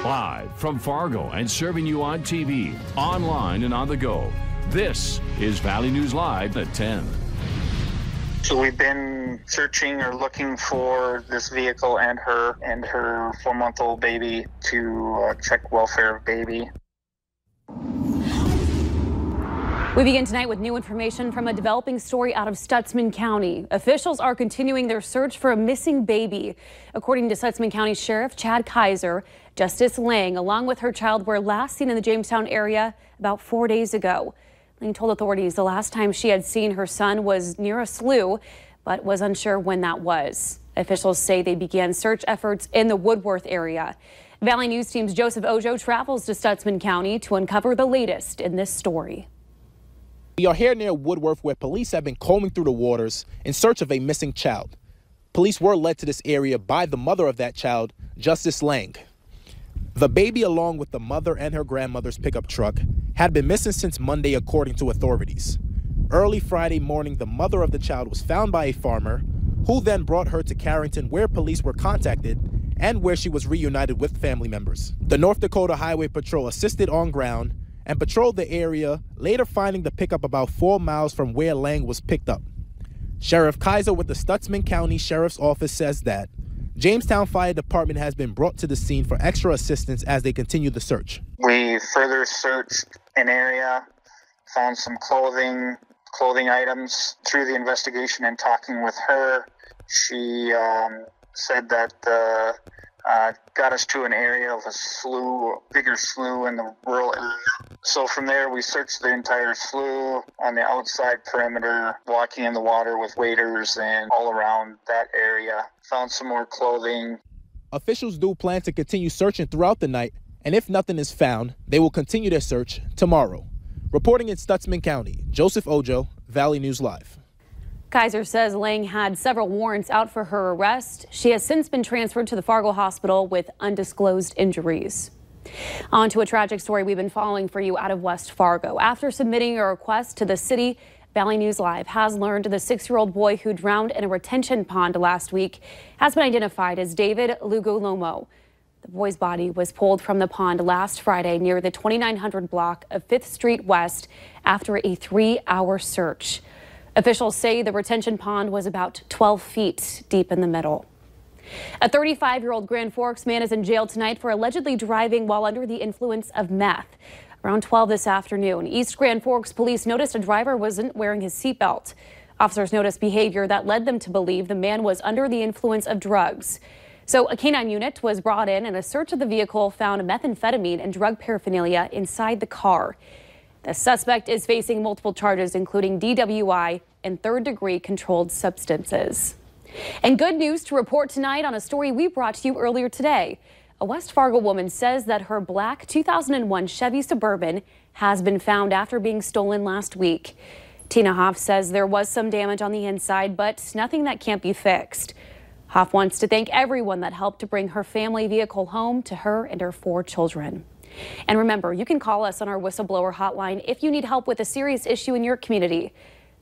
Live from Fargo and serving you on TV, online, and on the go. This is Valley News Live at 10. So we've been searching or looking for this vehicle and her 4-month-old baby to check welfare of baby. We begin tonight with new information from a developing story out of Stutsman County. Officials are continuing their search for a missing baby. According to Stutsman County Sheriff Chad Kaiser, Justice Lang, along with her child, were last seen in the Jamestown area about 4 days ago. Lang told authorities the last time she had seen her son was near a slough, but was unsure when that was. Officials say they began search efforts in the Woodworth area. Valley News Team's Joseph Ojo travels to Stutsman County to uncover the latest in this story. We are here near Woodworth, where police have been combing through the waters in search of a missing child. Police were led to this area by the mother of that child, Justice Lang. The baby, along with the mother and her grandmother's pickup truck, had been missing since Monday, according to authorities. Early Friday morning, the mother of the child was found by a farmer, who then brought her to Carrington, where police were contacted and where she was reunited with family members. The North Dakota Highway Patrol assisted on ground and patrolled the area, later finding the pickup about 4 miles from where Lang was picked up. Sheriff Kaiser with the Stutsman County Sheriff's Office says that Jamestown Fire Department has been brought to the scene for extra assistance as they continue the search. We further searched an area, found some clothing items. Through the investigation and talking with her, she said that got us to an area of a slough, bigger slough in the rural area. So from there, we searched the entire slough on the outside perimeter, walking in the water with waders and all around that area. Found some more clothing. Officials do plan to continue searching throughout the night, and if nothing is found, they will continue their search tomorrow. Reporting in Stutsman County, Joseph Ojo, Valley News Live. Kaiser says Lang had several warrants out for her arrest. She has since been transferred to the Fargo hospital with undisclosed injuries. On to a tragic story we've been following for you out of West Fargo. After submitting a request to the city, Valley News Live has learned the 6-year-old boy who drowned in a retention pond last week has been identified as David Lugolomo. The boy's body was pulled from the pond last Friday near the 2900 block of 5th Street West after a 3-hour search. Officials say the retention pond was about 12 feet deep in the middle. A 35-year-old Grand Forks man is in jail tonight for allegedly driving while under the influence of meth. Around 12 this afternoon, East Grand Forks police noticed a driver wasn't wearing his seatbelt. Officers noticed behavior that led them to believe the man was under the influence of drugs. So a canine unit was brought in, and a search of the vehicle found methamphetamine and drug paraphernalia inside the car. The suspect is facing multiple charges, including DWI and third-degree controlled substances. And good news to report tonight on a story we brought to you earlier today. A West Fargo woman says that her black 2001 Chevy Suburban has been found after being stolen last week. Tina Hoff says there was some damage on the inside, but nothing that can't be fixed. Hoff wants to thank everyone that helped to bring her family vehicle home to her and her 4 children. And remember, you can call us on our Whistleblower Hotline if you need help with a serious issue in your community.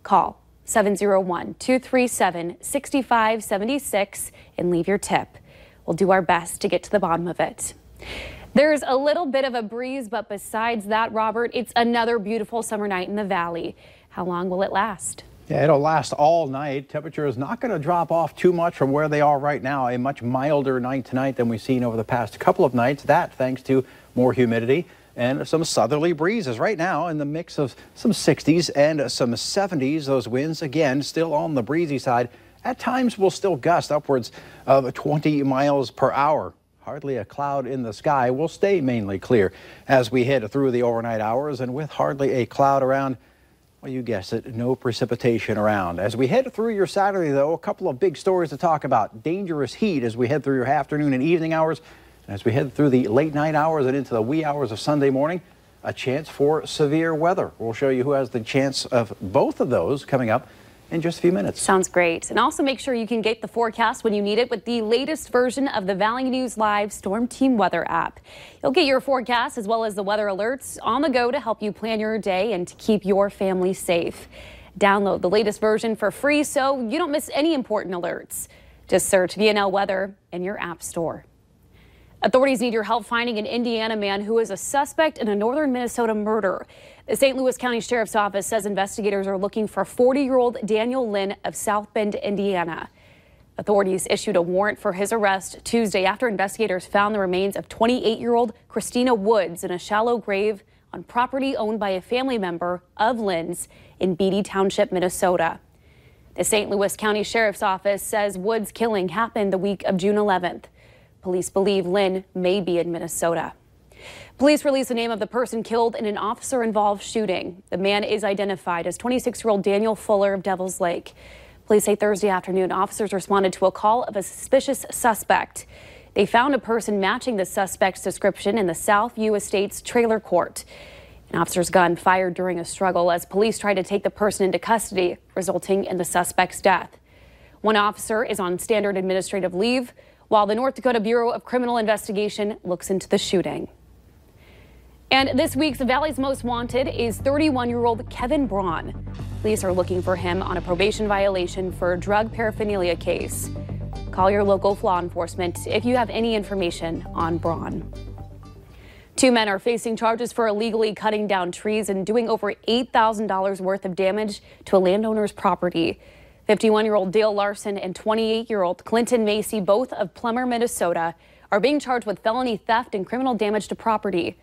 Call 701-237-6576 and leave your tip. We'll do our best to get to the bottom of it. There's a little bit of a breeze, but besides that, Robert, it's another beautiful summer night in the valley. How long will it last? Yeah, it'll last all night. Temperature is not going to drop off too much from where they are right now. A much milder night tonight than we've seen over the past couple of nights. That thanks to more humidity and some southerly breezes. Right now in the mix of some 60s and some 70s. Those winds, again, still on the breezy side. At times will still gust upwards of 20 miles per hour. Hardly a cloud in the sky. Will stay mainly clear as we head through the overnight hours, and with hardly a cloud around. Well, you guessed it, no precipitation around. As we head through your Saturday, though, a couple of big stories to talk about. Dangerous heat as we head through your afternoon and evening hours. And as we head through the late night hours and into the wee hours of Sunday morning, a chance for severe weather. We'll show you who has the chance of both of those coming up in just a few minutes. Sounds great. And also make sure you can get the forecast when you need it with the latest version of the Valley News Live Storm Team Weather app. You'll get your forecast as well as the weather alerts on the go to help you plan your day and to keep your family safe. Download the latest version for free so you don't miss any important alerts. Just search VNL Weather in your app store. Authorities need your help finding an Indiana man who is a suspect in a northern Minnesota murder. The St. Louis County Sheriff's Office says investigators are looking for 40-year-old Daniel Lynn of South Bend, Indiana. Authorities issued a warrant for his arrest Tuesday after investigators found the remains of 28-year-old Christina Woods in a shallow grave on property owned by a family member of Lynn's in Beatty Township, Minnesota. The St. Louis County Sheriff's Office says Woods' killing happened the week of June 11th. Police believe Lynn may be in Minnesota. Police released the name of the person killed in an officer-involved shooting. The man is identified as 26-year-old Daniel Fuller of Devil's Lake. Police say Thursday afternoon, officers responded to a call of a suspicious suspect. They found a person matching the suspect's description in the Southview Estates trailer court. An officer's gun fired during a struggle as police tried to take the person into custody, resulting in the suspect's death. One officer is on standard administrative leave, while the North Dakota Bureau of Criminal Investigation looks into the shooting. And this week's Valley's Most Wanted is 31-year-old Kevin Braun. Police are looking for him on a probation violation for a drug paraphernalia case. Call your local law enforcement if you have any information on Braun. 2 men are facing charges for illegally cutting down trees and doing over $8,000 worth of damage to a landowner's property. 51-year-old Dale Larson and 28-year-old Clinton Macy, both of Plummer, Minnesota, are being charged with felony theft and criminal damage to property.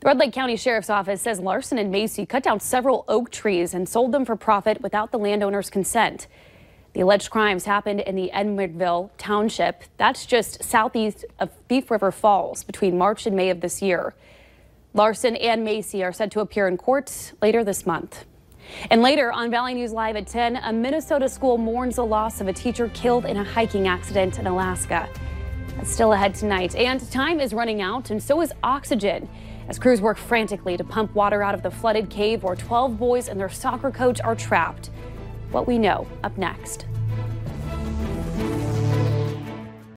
The Red Lake County Sheriff's Office says Larson and Macy cut down several oak trees and sold them for profit without the landowner's consent. The alleged crimes happened in the Edmundville Township. That's just southeast of Thief River Falls between March and May of this year. Larson and Macy are set to appear in court later this month. And later on Valley News Live at 10, a Minnesota school mourns the loss of a teacher killed in a hiking accident in Alaska. That's still ahead tonight. And time is running out, and so is oxygen, as crews work frantically to pump water out of the flooded cave where 12 boys and their soccer coach are trapped. What we know up next.